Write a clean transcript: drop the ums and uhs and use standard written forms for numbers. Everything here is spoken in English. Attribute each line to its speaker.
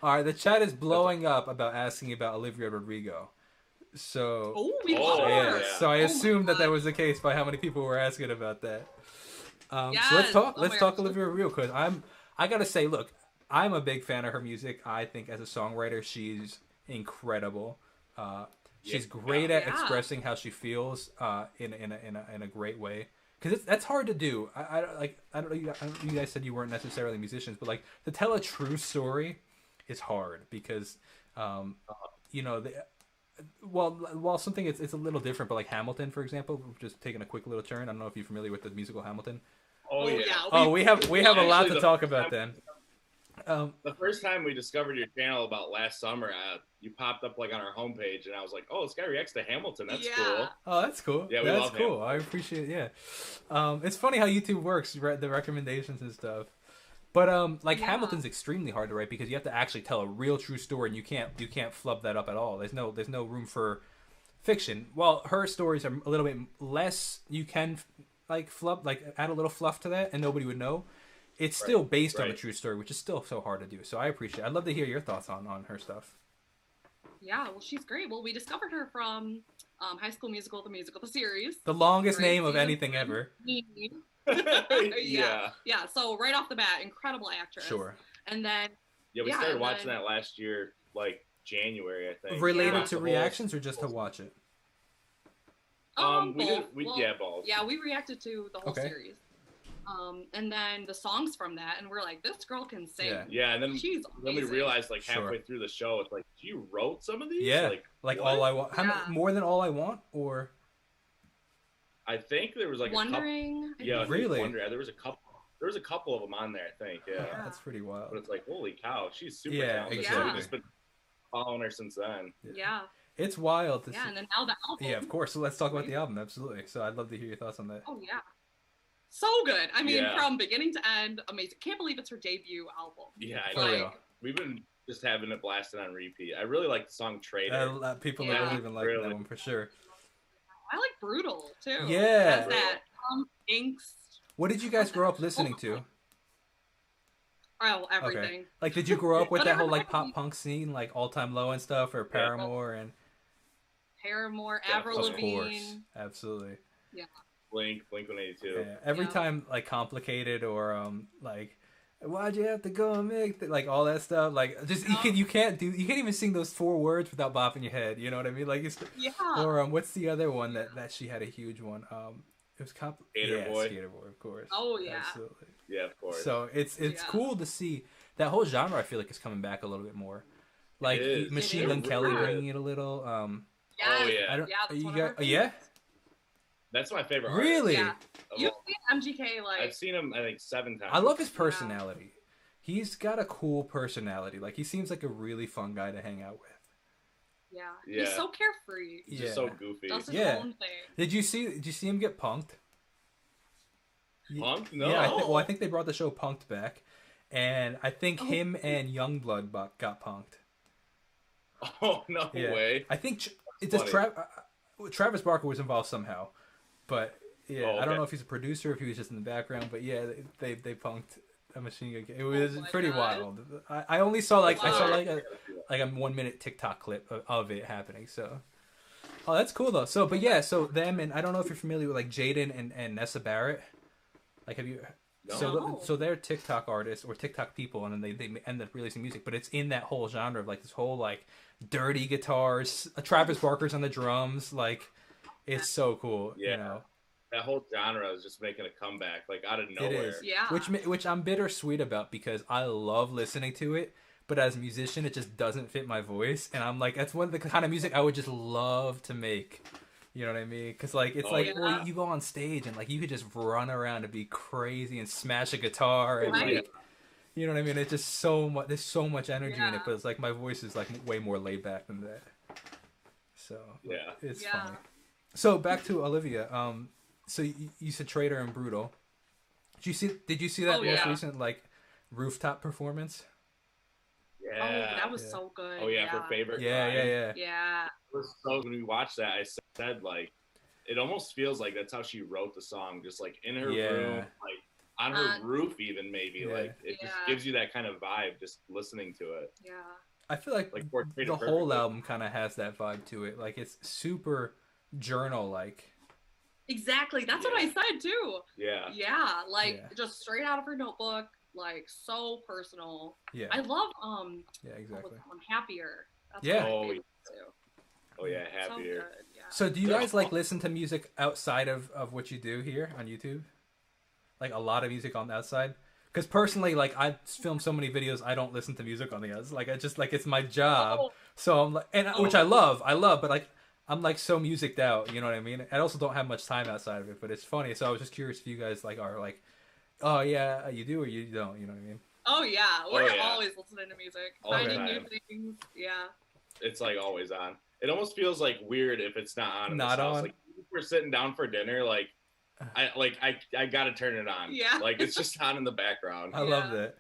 Speaker 1: All right, the chat is blowing up about asking about Olivia Rodrigo. So,
Speaker 2: Oh, we love her.
Speaker 3: yeah.
Speaker 1: So I
Speaker 2: Oh my
Speaker 1: assumed that
Speaker 2: God.
Speaker 1: was the case by how many people were asking about that. So let's
Speaker 2: Yes.
Speaker 1: talk.
Speaker 2: Oh
Speaker 1: Let's
Speaker 2: my
Speaker 1: talk
Speaker 2: gosh.
Speaker 1: Olivia Rodrigo because I gotta say, look, I'm a big fan of her music. I think as a songwriter, she's incredible. She's great at
Speaker 2: Yeah.
Speaker 1: expressing how she feels in a great way. Because that's hard to do. I don't know. You guys said you weren't necessarily musicians, but like to tell a true story is hard because, you know, while something it's a little different, but like Hamilton, for example, just taking a quick little turn. I don't know if you're familiar with the musical Hamilton.
Speaker 3: Oh yeah.
Speaker 1: Oh, we have a lot
Speaker 3: Actually,
Speaker 1: to talk about then.
Speaker 3: The first time we discovered your channel about last summer, you popped up like on our homepage, and I was like, "Oh, this guy reacts to Hamilton. That's cool."
Speaker 1: Oh, that's cool.
Speaker 3: Yeah, we
Speaker 1: that's
Speaker 3: love
Speaker 1: cool.
Speaker 3: Hamilton.
Speaker 1: I appreciate it. Yeah, it's funny how YouTube works, the recommendations and stuff. But like Hamilton's extremely hard to write because you have to actually tell a real true story, and you can't flub that up at all. There's no room for fiction. While her stories are a little bit less, you can like flub, like add a little fluff to that, and nobody would know. It's still based on a true story, which is still so hard to do. So I appreciate it. I'd love to hear your thoughts on her stuff.
Speaker 2: Yeah, well, she's great. Well, we discovered her from High School Musical, the series.
Speaker 1: The longest name of anything ever.
Speaker 2: Yeah. So right off the bat, incredible actress.
Speaker 1: Sure.
Speaker 2: And then
Speaker 3: we started watching that last year, like January, I think.
Speaker 1: Related to reactions or just to watch it?
Speaker 3: Both.
Speaker 2: Both. Yeah, we reacted to the whole series. And then the songs from that, and we're like, this girl can sing.
Speaker 3: Yeah, and then we realized like halfway
Speaker 1: Sure.
Speaker 3: through the show, it's like, you wrote some of these?
Speaker 1: Yeah, like All I Want. How many, more than All I Want, or?
Speaker 3: I think there was like
Speaker 2: Wondering.
Speaker 3: a couple. Yeah,
Speaker 1: really?
Speaker 3: There was a couple. There was a couple of them on there, I think. Yeah,
Speaker 1: that's pretty wild.
Speaker 3: But it's like, holy cow, she's super
Speaker 1: Yeah,
Speaker 3: talented.
Speaker 1: exactly.
Speaker 3: We've just been following her since then.
Speaker 2: Yeah.
Speaker 1: It's wild to see.
Speaker 2: And then now the album.
Speaker 1: Yeah, of course. So let's talk about the album. Absolutely. So I'd love to hear your thoughts on that.
Speaker 2: Oh yeah. So good. I mean, from beginning to end, amazing. Can't believe it's her debut album.
Speaker 3: Yeah, I know. We've been just having it blasted on repeat. I really like the song Traitor.
Speaker 1: People don't even like that one for sure.
Speaker 2: I like Brutal too.
Speaker 1: Yeah.
Speaker 2: Has that angst.
Speaker 1: What did you guys grow up listening to?
Speaker 2: Oh, everything.
Speaker 1: Okay. Like, did you grow up with that whole like pop punk scene, like All Time Low and stuff, or Paramore and
Speaker 2: Paramore, Avril Lavigne?
Speaker 1: Of course, absolutely.
Speaker 2: Yeah.
Speaker 3: Blink 182.
Speaker 1: Yeah. Every time like Complicated or like why'd you have to go and make like all that stuff, like just you can't even sing those 4 words without bopping your head, you know what I mean? Like it's or what's the other one that she had a huge one, it was
Speaker 3: Skater Boy.
Speaker 1: Skater Boy, of course.
Speaker 2: Oh yeah,
Speaker 1: absolutely.
Speaker 3: Yeah, of course.
Speaker 1: So it's cool to see that whole genre. I feel like is coming back a little bit more, like Machine Gun Kelly bringing it a little.
Speaker 3: Oh yeah,
Speaker 1: I don't.
Speaker 2: Yeah,
Speaker 1: you got, yeah.
Speaker 3: That's my favorite
Speaker 1: Really?
Speaker 3: artist.
Speaker 2: Yeah. You've seen MGK like...
Speaker 3: I've seen him, I think, 7 times.
Speaker 1: I love his personality. He's got a cool personality. Like, he seems like a really fun guy to hang out with.
Speaker 2: Yeah. He's so carefree.
Speaker 3: He's just so goofy.
Speaker 2: Does his own thing.
Speaker 1: Did you see him get punked?
Speaker 3: Punked? No.
Speaker 1: Yeah, I think they brought the show Punked back. And I think him and Youngblood got punked.
Speaker 3: Oh, no way.
Speaker 1: I think Travis Barker was involved somehow. But I don't know if he's a producer, if he was just in the background, but yeah, they punked a Machine Gun. It was pretty wild. I only saw like a 1-minute TikTok clip of it happening. So, that's cool though. So, but yeah, so them, and I don't know if you're familiar with like Jaden and Nessa Barrett. Like, have you?
Speaker 3: No.
Speaker 1: So they're TikTok artists or TikTok people, and then they end up releasing music, but it's in that whole genre of like this whole like dirty guitars. Travis Barker's on the drums, like. It's so cool, you know.
Speaker 3: That whole genre is just making a comeback, like out of nowhere.
Speaker 1: It is, which I'm bittersweet about because I love listening to it, but as a musician, it just doesn't fit my voice, and I'm like, that's one of the kind of music I would just love to make. You know what I mean? Because like it's well, you go on stage and like you could just run around and be crazy and smash a guitar and like, you know what I mean? It's just so much. There's so much energy in it, but it's like my voice is like way more laid back than that. So it's funny. So back to Olivia. So you said Traitor and Brutal. Did you see that most recent like rooftop performance?
Speaker 3: Yeah.
Speaker 2: Oh, that was so good.
Speaker 3: Oh yeah, her favorite.
Speaker 1: Yeah.
Speaker 3: It was so when we watched that, I said like, it almost feels like that's how she wrote the song, just like in her room, like on her roof even, maybe. Like it just gives you that kind of vibe just listening to it.
Speaker 2: Yeah.
Speaker 1: I feel like the whole album kind of has that vibe to it. Like it's super journal like.
Speaker 2: Exactly. That's what I said too.
Speaker 3: Yeah.
Speaker 2: Yeah. Like just straight out of her notebook. Like so personal.
Speaker 1: Yeah.
Speaker 2: I love
Speaker 1: Yeah, exactly.
Speaker 2: Happier. That's
Speaker 3: too. Oh yeah, Happier.
Speaker 2: So good. Yeah.
Speaker 1: So do you guys like listen to music outside of what you do here on YouTube? Like a lot of music on the outside? Because personally, like I film so many videos, I don't listen to music on the outside. Like I just like it's my job. So I'm like, which I love, but like I'm like so musiced out. You know what I mean? I also don't have much time outside of it, but it's funny. So I was just curious if you guys like are like, oh yeah, you do or you don't. You know what I mean?
Speaker 2: Oh yeah, we're always listening to music, finding new things. Yeah.
Speaker 3: It's like always on. It almost feels like weird if it's not on.
Speaker 1: Not on.
Speaker 3: Like if we're sitting down for dinner, like I gotta turn it on.
Speaker 2: Yeah.
Speaker 3: Like it's just on in the background.
Speaker 1: I love that.